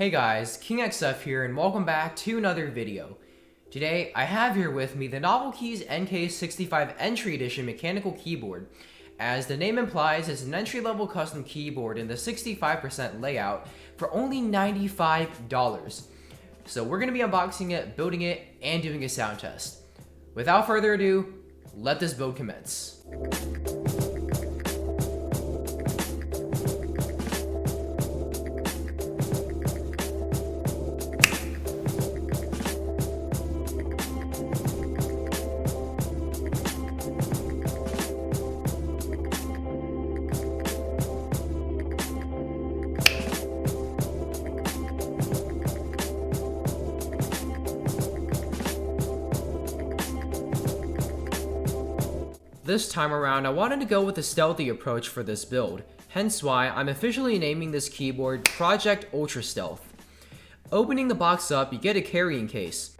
Hey guys, KingXF here and welcome back to another video. Today I have here with me the NovelKeys NK65 Entry Edition mechanical keyboard. As the name implies, it's an entry-level custom keyboard in the 65% layout for only $95. So we're going to be unboxing it, building it, and doing a sound test. Without further ado, let this build commence. This time around, I wanted to go with a stealthy approach for this build, hence why I'm officially naming this keyboard Project Ultrastealth. Opening the box up, you get a carrying case.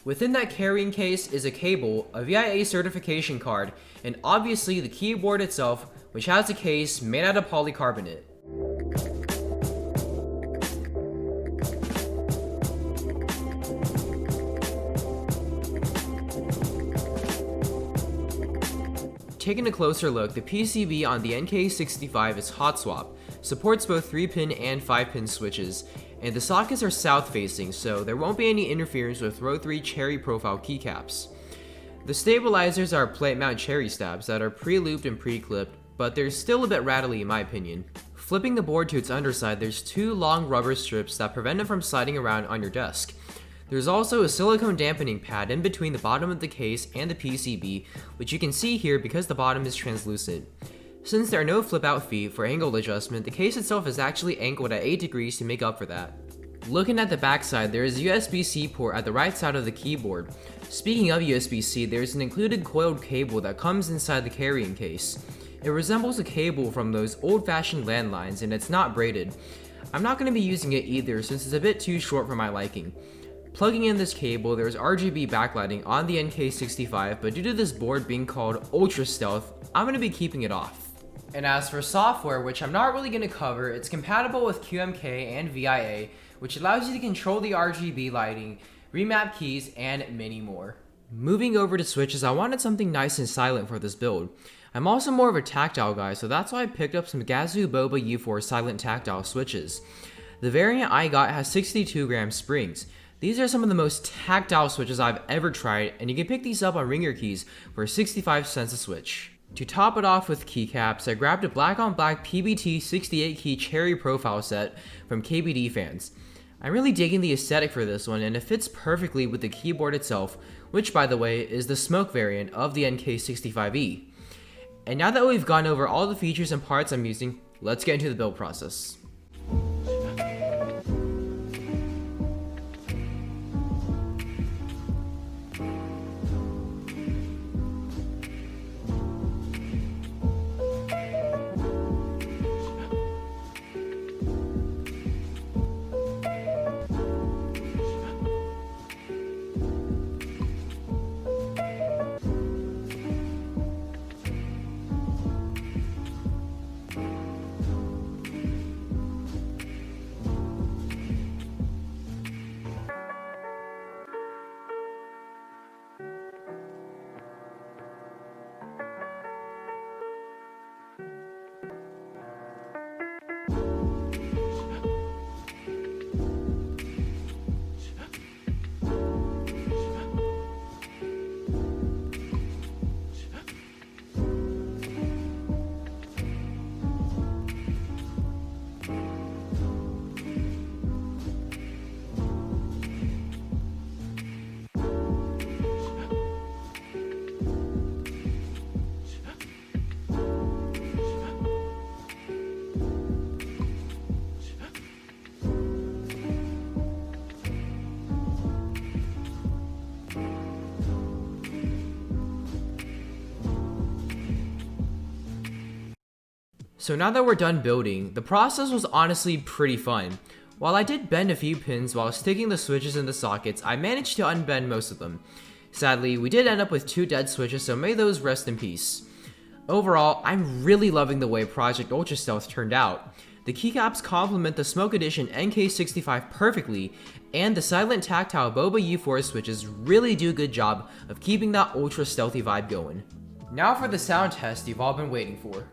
Within that carrying case is a cable, a VIA certification card, and obviously the keyboard itself, which has a case made out of polycarbonate. Taking a closer look, the PCB on the NK65 is hot swap, supports both 3-pin and 5-pin switches, and the sockets are south-facing, so there won't be any interference with row 3 cherry profile keycaps. The stabilizers are plate mount cherry stabs that are pre-looped and pre-clipped, but they're still a bit rattly in my opinion. Flipping the board to its underside, there's 2 long rubber strips that prevent it from sliding around on your desk. There's also a silicone dampening pad in between the bottom of the case and the PCB, which you can see here because the bottom is translucent. Since there are no flip out feet for angle adjustment, the case itself is actually angled at 8 degrees to make up for that. Looking at the backside, there is a USB-C port at the right side of the keyboard. Speaking of USB-C, there's an included coiled cable that comes inside the carrying case. It resembles a cable from those old-fashioned landlines and it's not braided. I'm not going to be using it either since it's a bit too short for my liking. Plugging in this cable, there's RGB backlighting on the NK65, but due to this board being called Ultrastealth, I'm going to be keeping it off. And as for software, which I'm not really going to cover, it's compatible with QMK and VIA, which allows you to control the RGB lighting, remap keys, and many more. Moving over to switches, I wanted something nice and silent for this build. I'm also more of a tactile guy, so that's why I picked up some Gazoo Boba U4 silent tactile switches. The variant I got has 62 gram springs. These are some of the most tactile switches I've ever tried, and you can pick these up on Ringer Keys for 65 cents a switch. To top it off with keycaps, I grabbed a black on black PBT 68 key cherry profile set from KBD Fans. I'm really digging the aesthetic for this one, and it fits perfectly with the keyboard itself, which by the way is the smoke variant of the NK65EE. And now that we've gone over all the features and parts I'm using, let's get into the build process. So now that we're done building, the process was honestly pretty fun. While I did bend a few pins while sticking the switches in the sockets, I managed to unbend most of them. Sadly, we did end up with 2 dead switches, so may those rest in peace. Overall, I'm really loving the way Project Ultrastealth turned out. The keycaps complement the Smoke Edition NK65 perfectly, and the silent tactile Boba U4 switches really do a good job of keeping that ultra stealthy vibe going. Now for the sound test you've all been waiting for.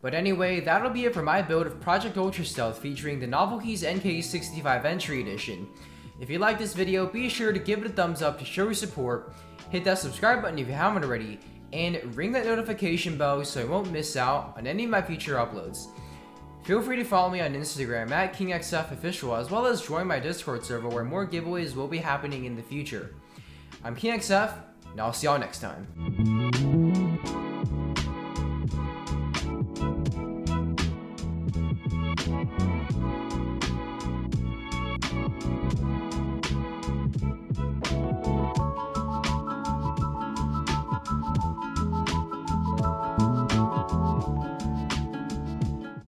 But anyway, that'll be it for my build of Project Ultrastealth featuring the NovelKeys NK65 Entry Edition. If you like this video, be sure to give it a thumbs up to show your support, hit that subscribe button if you haven't already, and ring that notification bell so you won't miss out on any of my future uploads. Feel free to follow me on Instagram at KingXFOfficial, as well as join my Discord server where more giveaways will be happening in the future. I'm KingXF, and I'll see y'all next time.